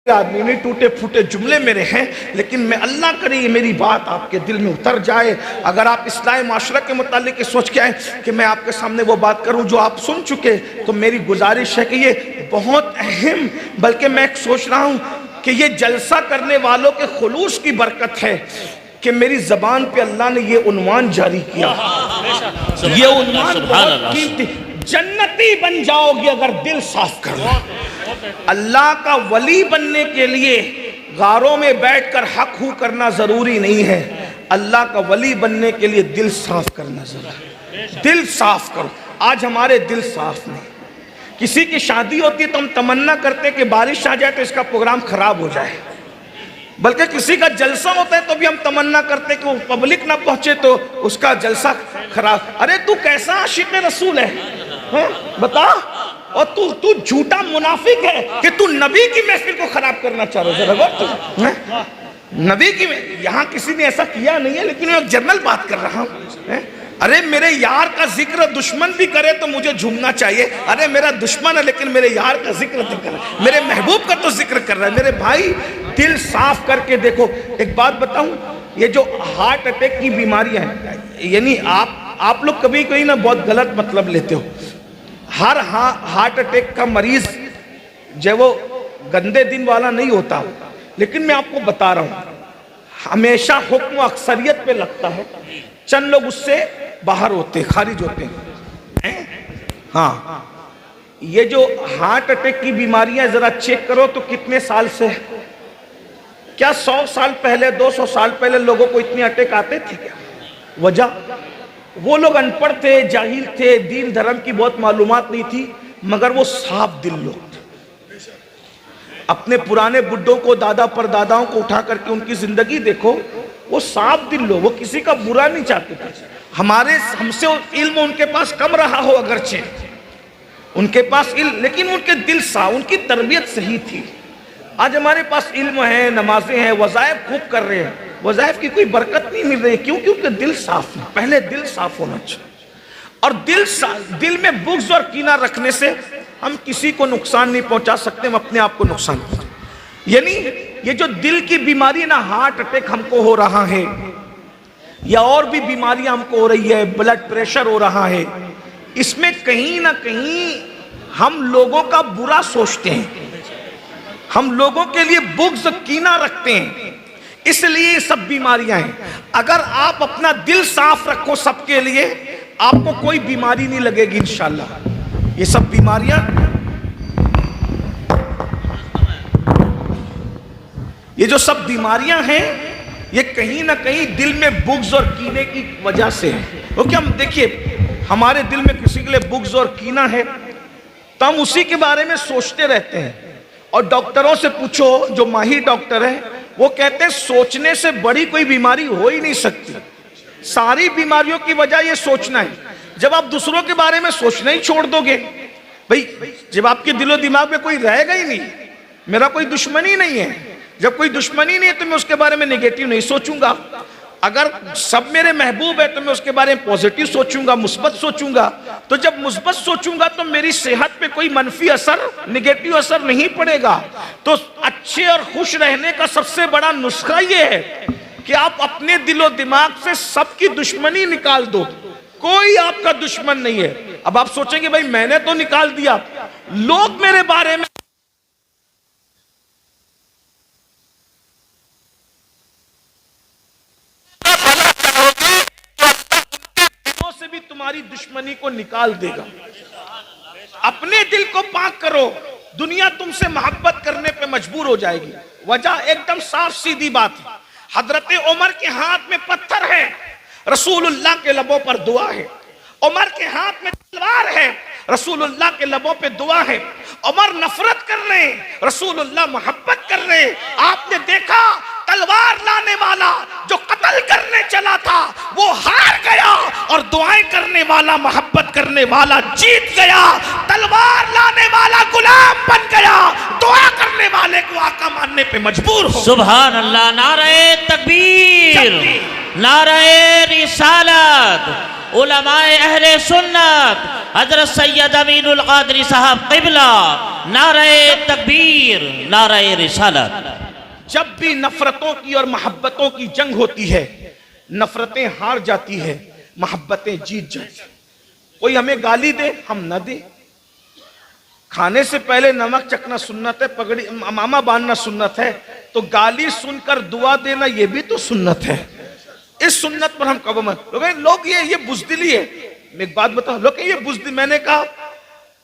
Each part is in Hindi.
आदमी नहीं, टूटे फूटे जुमले मेरे हैं, लेकिन मैं अल्लाह करे ये मेरी बात आपके दिल में उतर जाए। अगर आप इस्लाही माशरा के मुतालिक सोच के आए कि मैं आपके सामने वो बात करूं जो आप सुन चुके, तो मेरी गुजारिश है कि ये बहुत अहम, बल्कि मैं सोच रहा हूं कि ये जलसा करने वालों के खुलूस की बरकत है कि मेरी जबान पे अल्लाह ने ये उन्वान जारी किया। ये उन्वान बहुत कीमती, जन्नती बन जाओगे अगर दिल साफ कर लो। अल्लाह का वली बनने के लिए गारों में बैठकर हक हू करना जरूरी नहीं है, अल्लाह का वली बनने के लिए दिल साफ करना जरूरी है। दिल साफ करो। आज हमारे दिल साफ नहीं। किसी की शादी होती है तो हम तमन्ना करते हैं कि बारिश आ जाए तो इसका प्रोग्राम खराब हो जाए, बल्कि किसी का जलसा होता है तो भी हम तमन्ना करते हैं कि वो पब्लिक ना पहुंचे तो उसका जलसा खराब। अरे तू कैसा आशिक रसूल है? बता। और तू झूठा मुनाफिक है कि तू नबी की महफिल को खराब करना चाह रहा है। नबी की यहाँ किसी ने ऐसा किया नहीं है, लेकिन मैं एक जनरल बात कर रहा हूँ। अरे मेरे यार का जिक्र दुश्मन भी करे तो मुझे झूमना चाहिए। अरे मेरा दुश्मन है लेकिन मेरे यार का जिक्र तो कर रहा है, मेरे महबूब का तो जिक्र कर रहा है। मेरे भाई दिल साफ करके देखो। एक बात बताऊं, ये जो हार्ट अटैक की बीमारियां हैं, यानी आप लोग कभी कभी ना बहुत गलत मतलब लेते हो। हर हार्ट अटैक का मरीज जो वो गंदे दिन वाला नहीं होता, लेकिन मैं आपको बता रहा हूं हमेशा हुक्म अक्सरियत पे लगता है, चंद लोग उससे बाहर होते, खारिज होते हैं। हाँ, ये जो हार्ट अटैक की बीमारियां जरा चेक करो तो कितने साल से, क्या 100 साल पहले 200 साल पहले लोगों को इतने अटैक आते थे क्या? वजह वो लोग अनपढ़ थे, जाहिल थे, दीन धर्म की बहुत मालूमात नहीं थी, मगर वो साफ दिल लोग थे। अपने पुराने बुड्ढों को, दादा परदादाओं को उठा करके उनकी जिंदगी देखो, वो साफ दिल लोग, वो किसी का बुरा नहीं चाहते थे। हमसे इल्म उनके पास कम रहा हो, अगरचे उनके पास इल्म, लेकिन उनके दिल साफ, उनकी तरबियत सही थी। आज हमारे पास इल्म है, नमाजें हैं, वज़ाइफ खूब कर रहे हैं, वज़ाइफ की कोई बरकत नहीं मिल रही। क्यों? क्योंकि दिल साफ है। पहले दिल साफ होना चाहिए। और दिल में बुग़्ज़ और कीना रखने से हम किसी को नुकसान नहीं पहुंचा सकते, हम अपने आप को नुकसान पहुंचा। यानी ये जो दिल की बीमारी ना, हार्ट अटैक हमको हो रहा है या और भी बीमारियां हमको हो रही है, ब्लड प्रेशर हो रहा है, इसमें कहीं ना कहीं हम लोगों का बुरा सोचते हैं, हम लोगों के लिए बुग़्ज़ कीना रखते हैं, इसलिए सब बीमारियां हैं। अगर आप अपना दिल साफ रखो सबके लिए, आपको कोई बीमारी नहीं लगेगी इंशाल्लाह। ये सब बीमारियां, ये जो सब बीमारियां हैं, ये कहीं ना कहीं दिल में बुग़्ज़ और कीने की वजह से है। क्योंकि हम देखिए, हमारे दिल में किसी के लिए बुग़्ज़ और कीना है तो हम उसी के बारे में सोचते रहते हैं। और डॉक्टरों से पूछो, जो माहिर डॉक्टर है, वो कहते हैं सोचने से बड़ी कोई बीमारी हो ही नहीं सकती। सारी बीमारियों की वजह ये सोचना है। जब आप दूसरों के बारे में सोचना ही छोड़ दोगे, भाई जब आपके दिलो दिमाग में कोई रहेगा ही नहीं, मेरा कोई दुश्मन ही नहीं है, जब कोई दुश्मनी नहीं है तो मैं उसके बारे में नेगेटिव नहीं सोचूंगा। अगर सब मेरे महबूब है तो मैं उसके बारे में पॉजिटिव सोचूंगा, मुस्बत सोचूंगा। तो जब मुस्बत सोचूंगा तो मेरी सेहत पे कोई मनफी असर, नेगेटिव असर नहीं पड़ेगा। तो अच्छे और खुश रहने का सबसे बड़ा नुस्खा ये है कि आप अपने दिलो दिमाग से सबकी दुश्मनी निकाल दो। कोई आपका दुश्मन नहीं है। अब आप सोचेंगे भाई मैंने तो निकाल दिया, लोग मेरे बारे में भी तुम्हारी दुश्मनी को निकाल देगा। अपने दिल को पाक करो, दुनिया तुमसे मोहब्बत करने पे मजबूर हो जाएगी। वजह एकदम साफ सीधी बात है। हजरत उमर के हाथ में पत्थर है, रसूलुल्लाह के लबों पर दुआ है। उमर के हाथ में तलवार है, रसूलुल्लाह के लबों पे दुआ है। उमर नफरत कर रहे हैं, रसूलुल्लाह मोहब्बत कर रहे हैं। आपने देखा तलवार लाने वाला जो कत्ल करने चला था वो हार गया, और दुआएं करने वाला, मोहब्बत करने वाला जीत गया। तलवार लाने वाला गुलाम बन गया, दुआ करने वाले को आका मानने पे मजबूर हो। सुभान अल्लाह। नारे तकबीर, नारे रिसालत। उलमाए अहले सुन्नत हजरत सैयद अमीनुल कादरी साहब क़िबला नारे तकबीर, नारे रिसालत। जब भी नफरतों की और मोहब्बतों की जंग होती है, नफरतें हार जाती है, मोहब्बतें जीत जाती है। कोई हमें गाली दे, हम न दे। खाने से पहले नमक चखना सुन्नत है, पगड़ी मामा बांधना सुन्नत है, तो गाली सुनकर दुआ देना ये भी तो सुन्नत है। इस सुन्नत पर हम कब लोग ये बुज़दिली है। मैं एक बात बताऊं, लोग ये बुज़दिल, मैंने कहा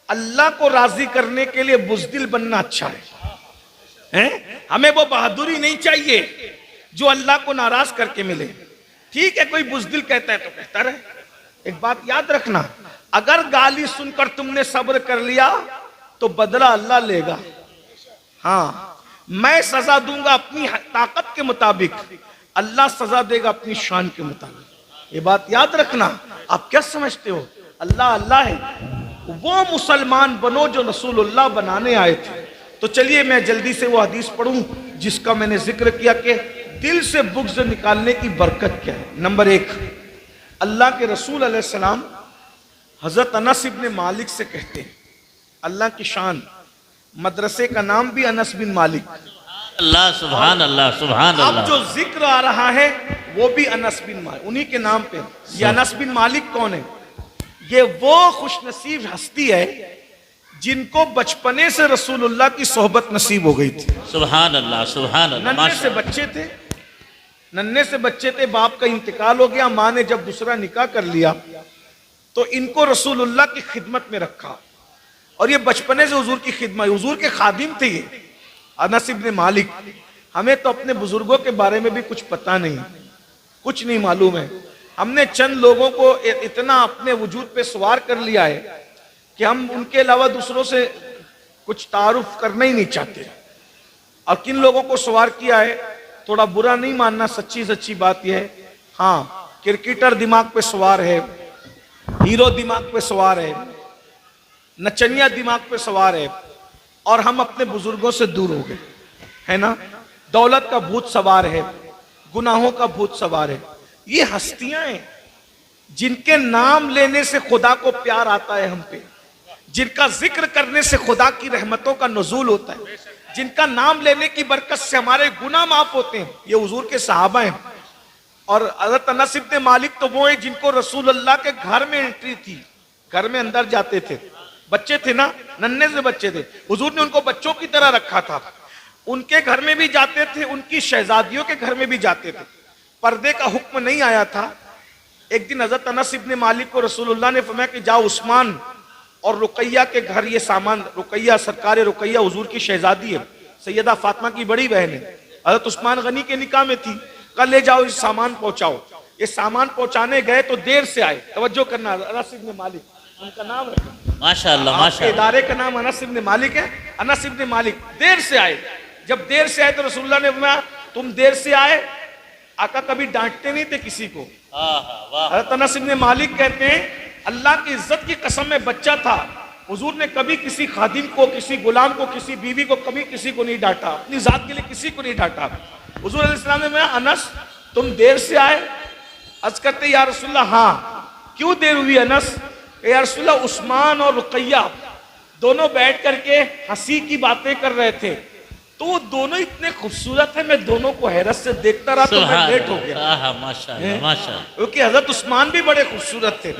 अल्लाह को राजी करने के लिए बुज़दिल बनना अच्छा है? हमें वो बहादुरी नहीं चाहिए जो अल्लाह को नाराज करके मिले। ठीक है, कोई बुज़दिल कहता है तो कहता रहे। एक बात याद रखना, अगर गाली सुनकर तुमने सब्र कर लिया तो बदला अल्लाह लेगा। हाँ, मैं सजा दूंगा अपनी ताकत के मुताबिक, अल्लाह सजा देगा अपनी शान के मुताबिक। ये बात याद रखना। आप क्या समझते हो, अल्लाह अल्लाह है। वो मुसलमान बनो जो रसूलुल्लाह बनाने आए थे। तो चलिए मैं जल्दी से वो हदीस पढ़ूं जिसका मैंने जिक्र किया कि दिल से बुग़्ज़ निकालने की बरकत क्या है। नंबर 1, अल्लाह के रसूल अलैहिस्सलाम हजरत अनस इब्न मालिक से कहते हैं, अल्लाह की शान, मदरसे का नाम भी अनस बिन मालिक। अल्लाह, सुभान अल्लाह, सुभान अल्लाह। अब जो जिक्र आ रहा है वो भी अनस बिन मालिक, उन्हीं के नाम पे। ये अनस बिन मालिक कौन है? ये वो खुशनसीब हस्ती है जिनको बचपने से रसूलुल्लाह की सोहबत नसीब हो गई थी। सुभान अल्लाह, सुभान अल्लाह। नन्हे से बच्चे थे, नन्हे से बच्चे थे, बाप का इंतकाल हो गया, माँ ने जब दूसरा निकाह कर लिया तो इनको रसूलुल्लाह की खिदमत में रखा और ये बचपने से हुजूर की खिदमत, हुजूर के खादिम थे ये अनस इब्न मालिक। हमें तो अपने बुजुर्गों के बारे में भी कुछ पता नहीं, कुछ नहीं मालूम है। हमने चंद लोगों को इतना अपने वजूद पे सवार कर लिया है कि हम उनके अलावा दूसरों से कुछ तारुफ करना ही नहीं चाहते। और किन लोगों को सवार किया है थोड़ा बुरा नहीं मानना, सच्ची सच्ची बात यह है। हाँ, क्रिकेटर दिमाग पे सवार है, हीरो दिमाग पे सवार है, नचनिया दिमाग पे सवार है, और हम अपने बुजुर्गों से दूर हो गए, है ना। दौलत का भूत सवार है, गुनाहों का भूत सवार है। ये हस्तियां हैं जिनके नाम लेने से खुदा को प्यार आता है हम पे, जिनका जिक्र करने से खुदा की रहमतों का नुज़ूल होता है, जिनका नाम लेने की बरकत से हमारे गुनाह माफ होते हैं। ये हुजूर के सहाबा हैं। और हज़रत अनस इब्न मालिक तो वो है जिनको रसूलुल्लाह के घर में एंट्री थी, घर में अंदर जाते थे। बच्चे थे ना, नन्हे से बच्चे थे, हुजूर ने उनको बच्चों की तरह रखा था। उनके घर में भी जाते थे, उनकी शहजादियों के घर में भी जाते थे। पर्दे का हुक्म नहीं आया था। एक दिन हज़रत अनस इब्न मालिक को रसूलुल्लाह ने फरमाया कि जाओ उस्मान और रुकैया के घर ये सामान, रुकैया सरकार रुकैया हुजूर की शहजादी है, सैयदा फातिमा की बड़ी बहन है, हज़रत उस्मान गनी के निकाह में थी, कल ले जाओ इस सामान पहुंचाओ। ये सामान पहुंचाने गए तो देर से आए। तवज्जो करना, अनस इब्न मालिक उनका नाम है, माशाअल्लाह, माशाअल्लाह। इदारे का नाम अनस इब्न मालिक है। अनस इब्न मालिक देर से आए। जब देर से आए तो रसूलुल्लाह ने फरमाया तुम देर से आए। आका कभी डांटते नहीं थे किसी को। हज़रत अनस इब्न मालिक कहते हैं अल्लाह की इज्जत की कसम में बच्चा था, हुजूर ने कभी किसी खादिम को, किसी गुलाम को, किसी बीवी को, कभी किसी को नहीं डांटा, अपनी जात के लिए किसी को नहीं डांटा। हुजूर अलैहिस्सलाम ने कहा अनस तुम देर से आए। अर्ज करते या रसूलल्लाह हाँ, क्यों देर हुई अनस? या रसूलल्लाह उस्मान और रुकैया दोनों बैठ करके हंसी की बातें कर रहे थे, तो वो दोनों इतने खूबसूरत है, मैं दोनों को हैरत से देखता रहा तो मैं लेट हो गया। माशाअल्लाह, माशाअल्लाह। क्योंकि हजरत उस्मान भी बड़े खूबसूरत थे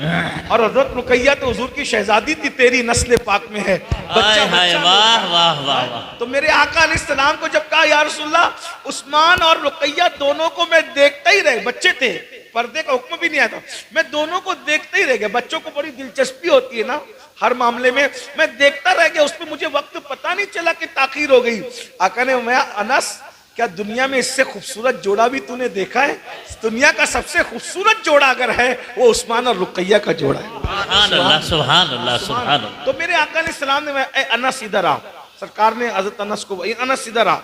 और हजरत रुकैया तो हुजूर की शहजादी थी, तेरी नस्ल पाक में है बच्चा, वाह वाह वाह। तो मेरे आका अलैहिस्सलाम को जब कहा या रसूलल्लाह उस्मान और रुकैया दोनों को मैं देखता ही रह, बच्चे थे, पर्दे का हुक्म भी नहीं आया था, मैं दोनों को देखते ही रह गया। बच्चों को बड़ी दिलचस्पी होती है ना हर मामले में, मैं देखता रह गया, उसमें मुझे वक्त पता नहीं चला कि ताखीर हो गई। आका ने मैं अनस क्या दुनिया में इससे खूबसूरत जोड़ा भी तूने देखा है? दुनिया का सबसे खूबसूरत जोड़ा अगर है वो उस्मान और रुकैया का जोड़ा है। सुभान अल्लाह, सुभान अल्लाह, सुभान अल्लाह। तो मेरे आका अलैहिस्सलाम ने अनस इधर आ, सरकार ने हजरत अनस को अनस इधर आ,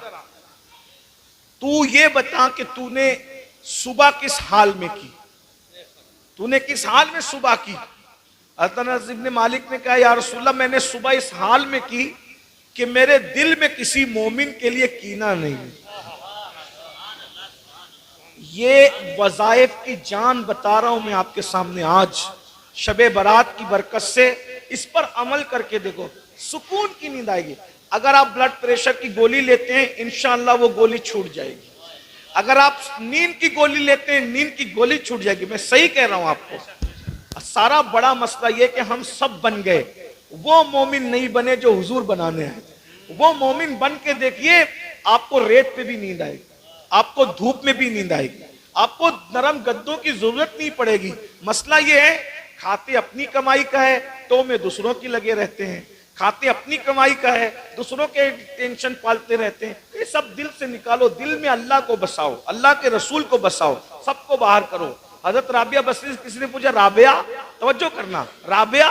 तू ये बता कि तूने सुबह किस हाल में की, तूने किस हाल में सुबह की? हज़रत अनस इब्न मालिक ने कहा या रसूलल्लाह मैंने सुबह इस हाल में की कि मेरे दिल में किसी मोमिन के लिए कीना नहीं। ये वज़ाइफ की जान बता रहा हूं मैं आपके सामने आज, शबे बारात की बरकत से इस पर अमल करके देखो, सुकून की नींद आएगी। अगर आप ब्लड प्रेशर की गोली लेते हैं इंशाअल्लाह वो गोली छूट जाएगी। अगर आप नींद की गोली लेते हैं नींद की गोली छूट जाएगी। मैं सही कह रहा हूं आपको। सारा बड़ा मसला ये कि हम सब बन गए, वो मोमिन नहीं बने जो हुजूर बनाने हैं। वो मोमिन बन के देखिए, आपको रेत पे भी नींद आएगी, आपको धूप में भी नींद आएगी, आपको नरम गद्दों की जरूरत नहीं पड़ेगी। मसला ये है, खाते अपनी कमाई का है तो में दूसरों की लगे रहते हैं, खाते अपनी कमाई का है दूसरों के टेंशन पालते रहते हैं। ये सब दिल से निकालो, दिल में अल्लाह को बसाओ, अल्लाह के रसूल को बसाओ, सबको बाहर करो। हजरत राबिया बसरी से किसी ने पूछा, राबिया तवज्जो करना, राबिया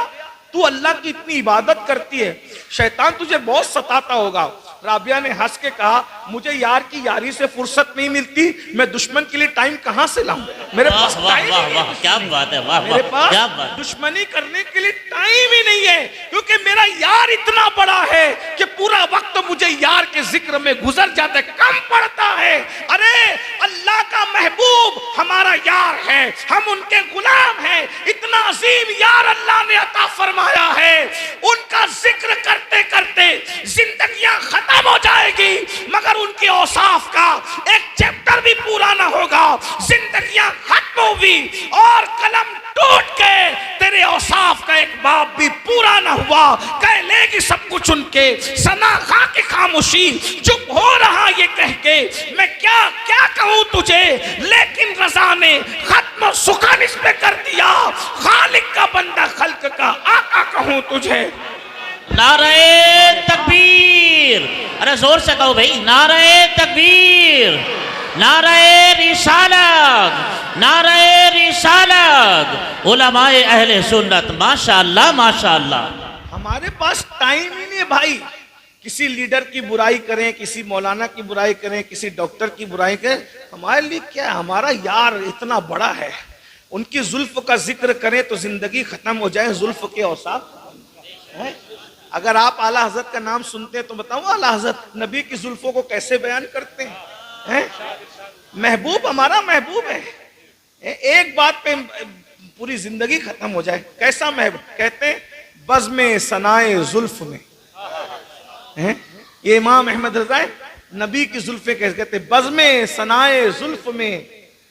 तू अल्लाह की इतनी इबादत करती है, शैतान तुझे बहुत सताता होगा। राबिया ने हंस के कहा, मुझे यार की यारी से फुर्सत नहीं मिलती, मैं दुश्मन के लिए टाइम कहां से लाऊं? मेरे पास टाइम वाह वाह क्या बात है, वाह मेरे वाह क्या पास बात। दुश्मनी करने के लिए टाइम ही नहीं है, क्योंकि मेरा यार इतना बड़ा है कि पूरा वक्त मुझे यार के जिक्र में गुजर जाता है, कम पड़ता है। अरे अल्लाह का महबूब हमारा यार है, हम उनके गुलाम हैं। इतना अजीम यार अल्लाह ने अता फरमाया है, उनका जिक्र करते करते जिंदगियां खत्म हो जाएगी मगर उनके औसाफ का एक चैप्टर भी पूरा ना होगा। जिंदगियां खत्म होगी और कलम टूट के तेरे औसाफ का एक बाब भी पूरा ना हुआ। कह लेगी सब कुछ उनके, सना खा के खामोशी, चुप हो रहा ये कह के मैं क्या क्या कहूं तुझे, लेकिन रजा ने खत्म सुखान इस पे कर दिया। खालिक का बंदा खल्क का आका कहूं तुझे। नारे तकबीर, अरे जोर से कहो भाई, नारे तकबीर, नारे रिसालत, नारे रिसालत, उलमाए अहले सुन्नत। माशाअल्लाह माशाअल्लाह। हमारे पास टाइम ही नहीं है भाई, किसी लीडर की बुराई करें, किसी मौलाना की बुराई करें, किसी डॉक्टर की बुराई करें, हमारे लिए क्या, हमारा यार इतना बड़ा है। उनकी जुल्फ का जिक्र करें तो जिंदगी खत्म हो जाए, जुल्फ के औसाफ है। अगर आप आला हजरत का नाम सुनते हैं तो बताओ आला हजरत नबी की जुल्फों को कैसे बयान करते हैं? महबूब हमारा महबूब है, एक बात पे पूरी जिंदगी खत्म हो जाए। कैसा महबूब? कहते हैं बज़्मे सनाए जुल्फ में, ये इमाम अहमद रज़ा नबी की जुल्फे कैसे कहते हैं, बज़्मे सनाए जुल्फ में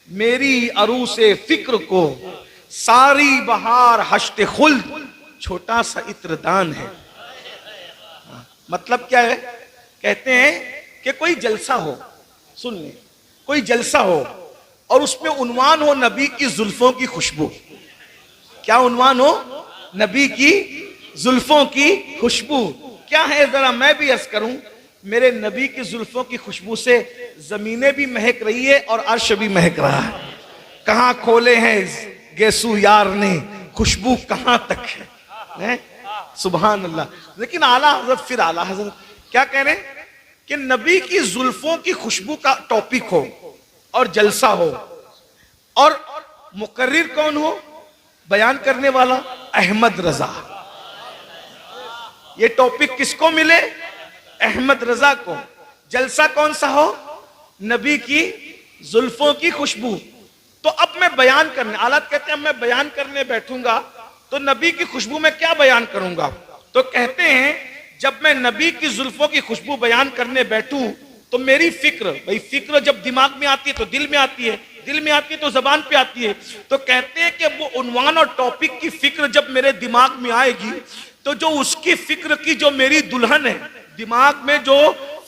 मेरी अरूसे फिक्र को सारी बहार हश्ते खुल्द छोटा सा इत्रदान है। मतलब क्या है? कहते हैं कि कोई जलसा हो, सुन ले, कोई जलसा हो और उसमें उन्वान हो नबी की जुल्फों की खुशबू। क्या उन्वान हो? नबी की जुल्फों की खुशबू। क्या है जरा मैं भी अर्ज करूं, मेरे नबी की जुल्फों की खुशबू से जमीनें भी महक रही है और अर्श भी महक रहा है। कहां खोले हैं गेसू यार ने, खुशबू कहां तक है? सुभान अल्लाह। लेकिन आला हजरत, फिर आला हजरत क्या कह रहे हैं कि नबी की जुल्फों की खुशबू का टॉपिक हो और जलसा हो, और मुकर्रिर कौन हो? बयान करने वाला अहमद रजा। ये टॉपिक किसको मिले? अहमद रजा को। जलसा कौन सा हो? नबी की जुल्फों की खुशबू। तो अब मैं बयान करने, आलत कहते हैं मैं बयान करने बैठूंगा तो नबी की खुशबू में क्या बयान करूंगा? तो कहते हैं जब मैं नबी की जुल्फों की खुशबू बयान करने बैठूं तो मेरी फिक्र, भाई फिक्र जब दिमाग में आती है तो दिल में आती है, दिल में आती है तो जबान पे आती है। तो कहते हैं कि वो उन्वान और टॉपिक की फिक्र जब मेरे दिमाग में आएगी तो जो उसकी फिक्र की जो मेरी दुल्हन है, दिमाग में जो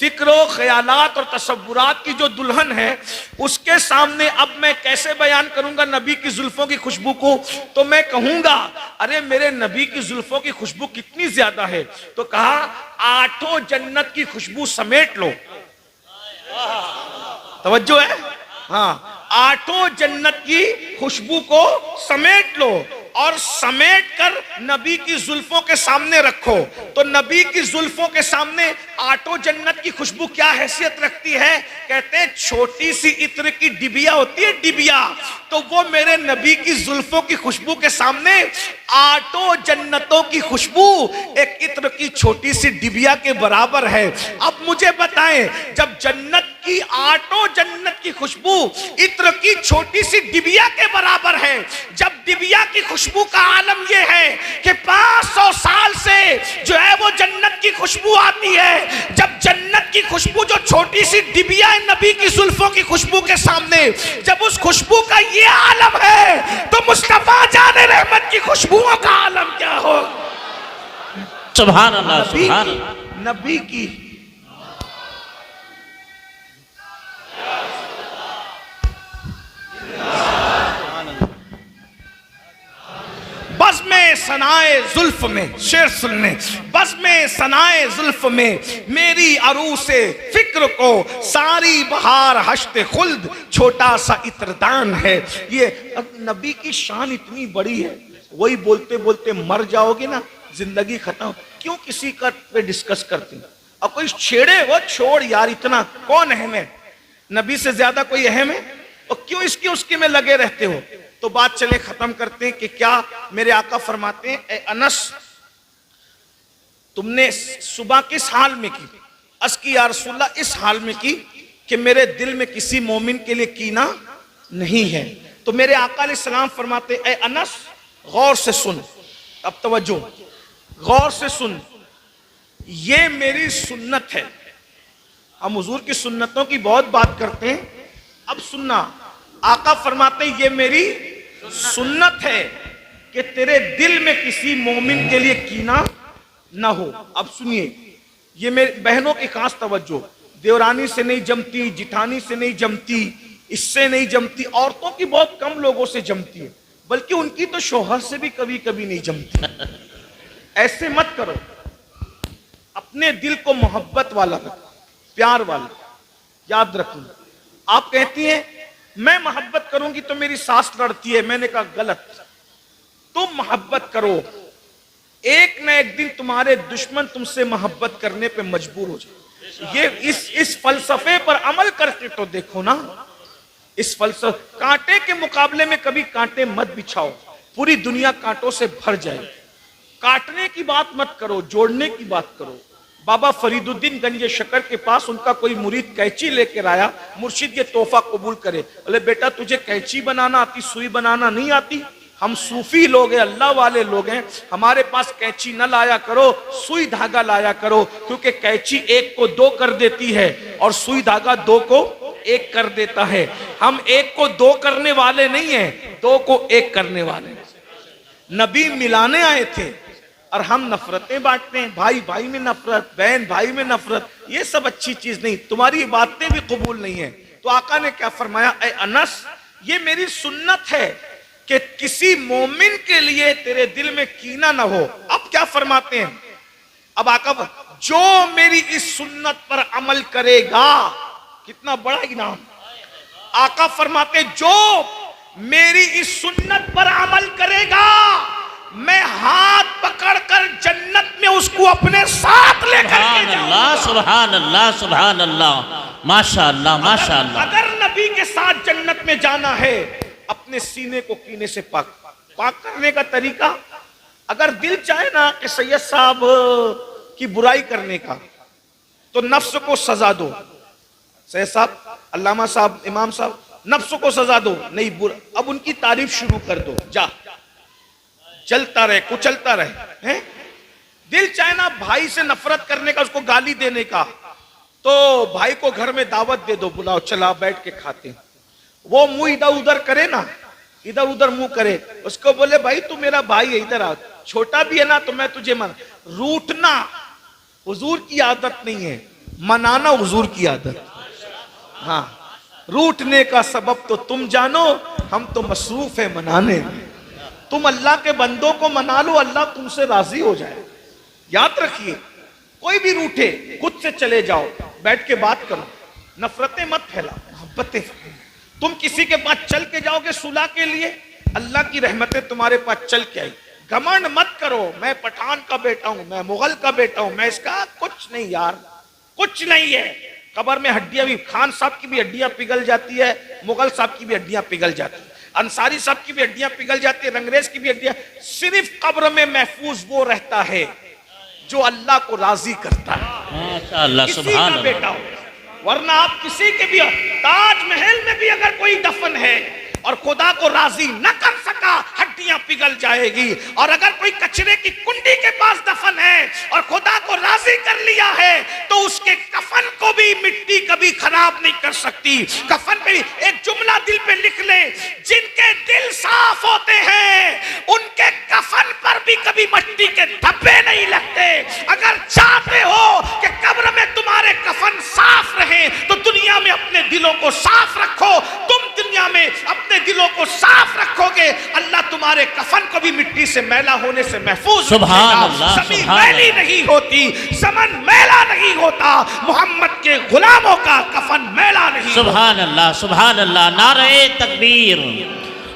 फिक्र ख्यालात और तसव्वुरात की जो दुल्हन है, उसके सामने अब मैं कैसे बयान करूंगा नबी की जुल्फों की खुशबू को? तो मैं कहूंगा अरे मेरे नबी की जुल्फों की खुशबू कितनी ज्यादा है। तो कहा आठों जन्नत की खुशबू समेट लो। तवज्जो है? हाँ, आठों जन्नत की खुशबू को समेट लो और समेट कर नबी की जुल्फों के सामने रखो। तो नबी की जुल्फों के सामने आठों जन्नत की खुशबू क्या हैसियत रखती है? कहते हैं छोटी सी इत्र की डिबिया होती है, डिबिया, तो वो मेरे नबी की जुल्फों की खुशबू के सामने आठों जन्नतों की खुशबू एक इत्र की छोटी सी डिबिया के बराबर है। अब मुझे बताएं, जब जन्नत की बांटो जन्नत की खुशबू इत्र की छोटी सी डिबिया के बराबर है। जब डिबिया की खुशबू का आलम यह है कि 500 साल से जो है वो जन्नत की खुशबू आती है, जब जन्नत की खुशबू जो छोटी सी डिबिया है नबी की जुल्फों की खुशबू के सामने, जब उस खुशबू का ये आलम है तो मुस्तफा जाने रहमत की खुशबुओं का आलम क्या हो। सुभान अल्लाह, सुभान अल्लाह। नबी की बस में सनाए जुल्फ में, शेर सुनने, बस में सनाए जुल्फ में मेरी अरू से फिक्र को सारी बहार हश्ते खुल्द छोटा सा इत्रदान है। ये नबी की शान इतनी बड़ी है, वही बोलते बोलते मर जाओगे ना, जिंदगी खत्म। क्यों किसी का पे डिस्कस करते हैं? अब कोई छेड़े वो छोड़ यार, इतना कौन अहम है? नबी से ज्यादा कोई अहम है? और क्यों इसके उसके में लगे रहते हो? तो बात चले खत्म करते हैं कि क्या मेरे आका फरमाते हैं, ए अनस तुमने सुबह किस हाल में की? अस की या रसूलल्लाह इस हाल में की कि मेरे दिल में किसी मोमिन के लिए कीना नहीं है। तो मेरे आका अलैहिस्सलाम फरमाते, ए अनस गौर से सुन, अब तवज्जो, गौर से सुन, ये मेरी सुन्नत है। हम हुजूर की सुन्नतों की बहुत बात करते हैं, अब सुनना, आका फरमाते ये मेरी सुन्नत है कि तेरे दिल में किसी मोमिन के लिए कीना ना हो। अब सुनिए, ये मेरी बहनों की खास तवज्जो, देवरानी से नहीं जमती, जिठानी से नहीं जमती, इससे नहीं जमती, औरतों की बहुत कम लोगों से जमती है, बल्कि उनकी तो शौहर से भी कभी कभी नहीं जमती। ऐसे मत करो, अपने दिल को मोहब्बत वाला रखो, प्यार वाला। याद रखो, आप कहती हैं मैं मोहब्बत करूंगी तो मेरी सास लड़ती है, मैंने कहा गलत, तुम मोहब्बत करो, एक न एक दिन तुम्हारे दुश्मन तुमसे मोहब्बत करने पे मजबूर हो जाए। ये इस फलसफे पर अमल करके तो देखो ना। इस फलसफे, कांटे के मुकाबले में कभी कांटे मत बिछाओ, पूरी दुनिया कांटों से भर जाए। काटने की बात मत करो, जोड़ने की बात करो। बाबा फरीदुद्दीन गंज शकर के पास उनका कोई मुरीद कैंची लेकर आया, मुर्शिद ये तोहफा कबूल करे। बोले बेटा तुझे कैंची बनाना आती, सुई बनाना नहीं आती? हम सूफी लोग हैं, अल्लाह वाले लोग हैं, हमारे पास कैंची न लाया करो, सुई धागा लाया करो, क्योंकि कैंची एक को दो कर देती है और सुई धागा दो को एक कर देता है। हम एक को दो करने वाले नहीं हैं, दो को एक करने वाले। नबी मिलाने आए थे और हम नफरतें बांटते हैं, भाई भाई में नफरत, बहन भाई में नफरत, ये सब अच्छी चीज नहीं, तुम्हारी बातें भी कबूल नहीं है। तो आका ने क्या फरमाया, ए अनस ये मेरी सुन्नत है कि किसी मोमिन के लिए तेरे दिल में कीना ना हो। अब क्या फरमाते हैं, अब आका, जो मेरी इस सुन्नत पर अमल करेगा, कितना बड़ा इनाम। आका फरमाते जो मेरी इस सुन्नत पर अमल करेगा, मैं हाथ पकड़कर जन्नत में उसको अपने साथ लेकर के जाऊंगा। सुभान अल्लाह, सुभान अल्लाह, माशाअल्लाह, माशाअल्लाह। अगर नबी के साथ जन्नत में जाना है, अपने सीने को कीने से पाक करने का तरीका, अगर दिल चाहे ना कि सैयद साहब की बुराई करने का, तो नफ्स को सजा दो। सैयद साहब, अल्लामा साहब, इमाम साहब, नफ्स को सजा दो, नहीं बुरा, अब उनकी तारीफ शुरू कर दो, जा चलता रहे, कुचलता रहे। हैं? दिल चाहे ना भाई से नफरत करने का, उसको गाली देने का, तो भाई को घर में दावत दे दो, बुलाओ, चला बैठ के खाते। वो मुंह इधर उधर करे ना, इधर उधर मुंह करे, उसको बोले भाई तू मेरा भाई है, इधर आ, छोटा भी है ना तो मैं तुझे मन। रूठना हुजूर की आदत नहीं है, मनाना हुजूर की आदत। हाँ, रूठने का सबब तो तुम जानो, हम तो मसरूफ है मनाने। तुम अल्लाह के बंदों को मना लो, अल्लाह तुमसे राजी हो जाए। याद रखिए, कोई भी रूठे, खुद से चले जाओ, बैठ के बात करो, नफरतें मत फैलाओ, मोहब्बतें। तुम किसी के पास चल के जाओगे सुलह के लिए, अल्लाह की रहमतें तुम्हारे पास चल के आई। घमंड मत करो, मैं पठान का बेटा हूं, मैं मुगल का बेटा हूं, मैं इसका, कुछ नहीं यार, कुछ नहीं है। कब्र में हड्डियां भी, खान साहब की भी हड्डियां पिघल जाती है, मुगल साहब की भी हड्डियां पिघल जाती है, अंसारी साहब की भी हड्डियां पिघल जाती है, रंगरेज की भी हड्डियां। सिर्फ कब्र में महफूज वो रहता है जो अल्लाह को राजी करता है। माशाअल्लाह, किसी सुभान का अल्लाह। बेटा हो, वरना आप किसी के भी ताजमहल में भी अगर कोई दफन है और खुदा को राजी न कर सका, हड्डियां पिघल जाएगी। और अगर कोई कचरे की कुंडी के पास दफन है और खुदा को राजी कर लिया है, तो उसके कफन को भी मिट्टी कभी खराब नहीं कर सकती। कफन पे एक जुमला दिल पे लिख ले, जिनके दिल साफ होते हैं उनके कफन पर भी कभी मिट्टी के धब्बे नहीं लगते। अगर चाहते हो कि कब्र में तुम्हारे कफन साफ रहे, तो दुनिया में अपने दिलों को साफ रखो। तुम दुनिया में अपने दिलों को साफ रखोगे, अल्लाह तुम्हारे कफन को भी मिट्टी से मैला होने से महफूज सुभान अल्लाह, ज़मीन मैली नहीं होती, ज़मन मैला नहीं होता, मोहम्मद के गुलामों का कफन मैला नहीं होता। सुभान अल्लाह, सुभान अल्लाह। नारे तकबीर,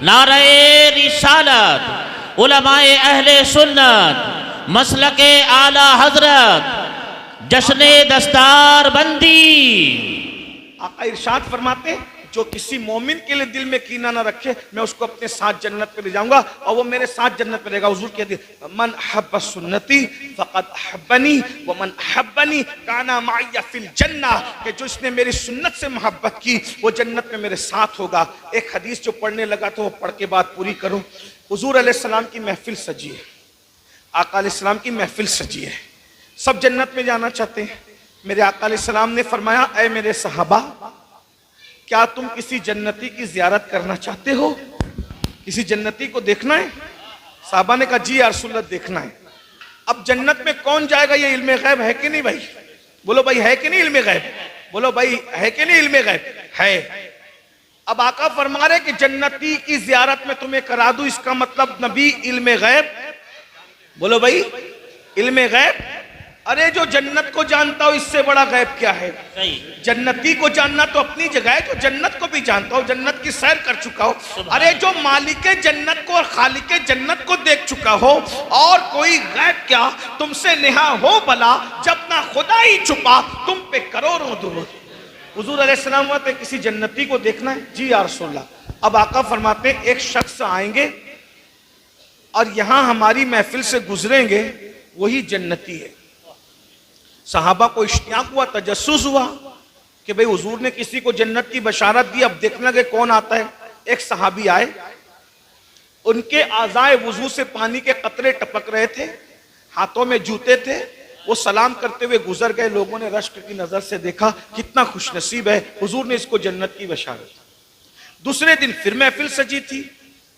नारे रिसालत, उलमाए अहले सुन्नत, मसलके आला हजरत, जश्ने दस्तार बंदी। आका इरशाद फरमाते हैं, जो किसी मोमिन के लिए दिल में कीना ना रखे, मैं उसको अपने साथ जन्नत पे ले जाऊंगा और वो मेरे साथ जन्नत में रहेगा। हुजूर कहते हैं, मन हब्ब सुन्नती फक़द हब्बनी व मन हब्बनी काना माइया फिल जन्नह, कि जो इसने मेरी सुन्नत से मोहब्बत की वो जन्नत में मेरे साथ होगा। एक हदीस जो पढ़ने लगा तो वो पढ़ के बात पूरी करूं। हुजूर अलैहिस्सलाम की महफिल सजी है, आका अलैहिस्सलाम की महफिल सजी है, सब जन्नत में जाना चाहते हैं। मेरे आका अलैहिस्सलाम ने फरमाया, ऐ मेरे सहाबा, क्या तुम किसी जन्नती की जियारत करना चाहते हो? किसी जन्नती को देखना है? साहबा ने कहा, जी या रसूलल्लाह, देखना है। अब जन्नत में कौन जाएगा, ये इल्मे गैब है कि नहीं भाई? बोलो भाई, है कि नहीं इल्मे गैब? बोलो भाई, है कि नहीं इल्मे गैब? है। अब आका फरमा रहे कि जन्नती की जियारत में तुम्हें करा दूं, इसका मतलब नबी इल्मे गैब। बोलो भाई, इल्मे गैब। अरे जो जन्नत को जानता हो, इससे बड़ा गैब क्या है? जन्नती को जानना तो अपनी जगह है, जो जन्नत को भी जानता हो, जन्नत की सैर कर चुका हो। अरे जो मालिक जन्नत को और खालिक जन्नत को देख चुका हो, और कोई गैब क्या तुमसे नेहा हो भला, जब ना खुदा ही छुपा तुम पे करोड़ों दुरूद। हुजूर अलैहिस्सलाम कहते, किसी जन्नती को देखना है? जी या रसूलल्लाह। अब आका फरमाते हैं, एक शख्स आएंगे और यहां हमारी महफिल से गुजरेंगे, वही जन्नती है। सहाबा को इश्तियाक हुआ, तजस्सुस हुआ कि भाई हुजूर ने किसी को जन्नत की बशारत दी, अब देखने लगे कौन आता है। एक सहाबी आए, उनके आज़ाए वुजू से पानी के कतरे टपक रहे थे, हाथों में जूते थे, वो सलाम करते हुए गुजर गए। लोगों ने रश्क की नजर से देखा, कितना खुशनसीब है, हुजूर ने इसको जन्नत की बशारत। दूसरे दिन फिर महफिल सजी थी,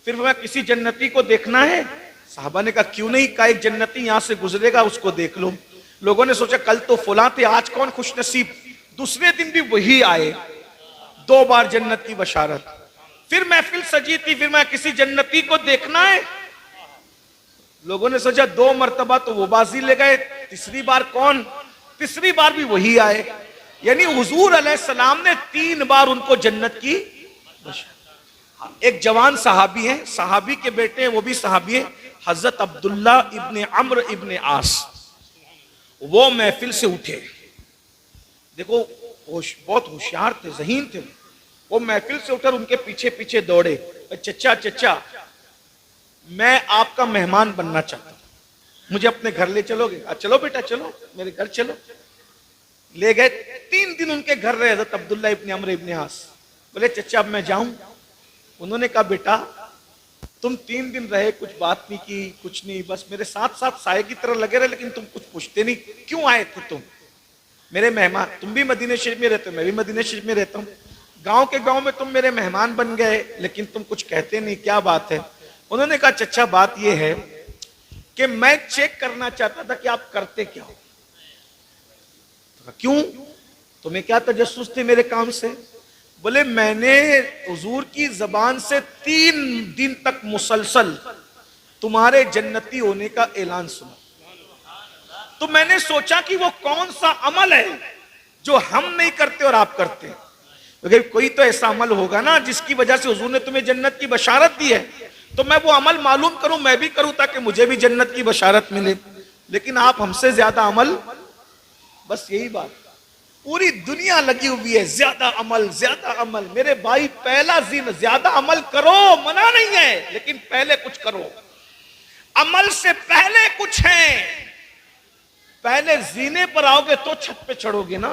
फिर वह किसी जन्नती को देखना है। साहबा ने कहा, क्यों नहीं, का एक जन्नती यहां से गुजरेगा, उसको देख लो। लोगों ने सोचा कल तो फुला थे, आज कौन खुशनसीब। दूसरे दिन भी वही आए, 2 बार जन्नत की बशारत। फिर महफिल सजी थी, फिर मैं किसी जन्नती को देखना है। लोगों ने सोचा 2 मरतबा तो वो बाजी ले गए, तीसरी बार कौन? तीसरी बार भी वही आए। यानी हुजूर अलैहिस्सलाम ने 3 बार उनको जन्नत की बशारत। एक जवान सहाबी है, सहाबी के बेटे हैं, वो भी सहाबी है, हजरत अब्दुल्ला इब्ने अम्र इब्ने आस। वो महफिल से उठे, देखो बहुत होशियार थे, ज़हीन थे। वो महफिल से उठकर उनके पीछे पीछे दौड़े, चचा चचा, मैं आपका मेहमान बनना चाहता हूं, मुझे अपने घर ले चलोगे? चलो बेटा चलो, मेरे घर चलो। ले गए, 3 दिन उनके घर रहे हजरत अब्दुल्ला इब्ने अम्र इब्ने आस। बोले चचा अब मैं जाऊं? उन्होंने कहा, बेटा तुम 3 दिन रहे, कुछ बात नहीं की, कुछ नहीं, बस मेरे साथ साथ साये की तरह लगे रहे, लेकिन तुम कुछ पूछते नहीं, क्यों आए थे तुम? मेरे मेहमान, तुम भी मदीने शरीफ में रहते हो, मैं भी मदीने शरीफ में रहता हूँ, गांव के गांव में तुम मेरे मेहमान बन गए, लेकिन तुम कुछ कहते नहीं, क्या बात है? उन्होंने कहा, चचा बात यह है कि मैं चेक करना चाहता था कि आप करते क्या हो। क्यों, तुम्हें क्या तजस्सुस थे मेरे काम से? बोले मैंने हुजूर की जबान से 3 दिन तक मुसलसल तुम्हारे जन्नती होने का ऐलान सुना, तो मैंने सोचा कि वो कौन सा अमल है जो हम नहीं करते और आप करते हैं। क्योंकि कोई तो ऐसा अमल होगा ना जिसकी वजह से हुजूर ने तुम्हें जन्नत की बशारत दी है, तो मैं वो अमल मालूम करूं, मैं भी करूं, ताकि मुझे भी जन्नत की बशारत मिले। लेकिन आप हमसे ज्यादा अमल, बस यही बात, पूरी दुनिया लगी हुई है, ज्यादा अमल ज्यादा अमल। मेरे भाई पहला जिन, ज्यादा अमल करो, मना नहीं है, लेकिन पहले कुछ करो। अमल से पहले कुछ है, पहले जीने पर आओगे तो छत पे चढ़ोगे ना।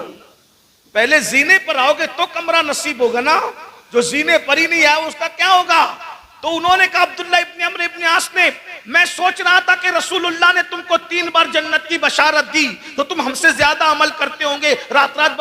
पहले जीने पर आओगे तो कमरा नसीब होगा ना, जो जीने पर ही नहीं आया उसका क्या होगा। तो उन्होंने कहा अब्दुल्ला इब्न अम्र इब्न आस ने, मैं सोच रहा था कि रसूलुल्लाह ने तुमको 3 बार जन्नत की बशारत दी तो तुम हमसे ज्यादा अमल करते होंगे, रात रात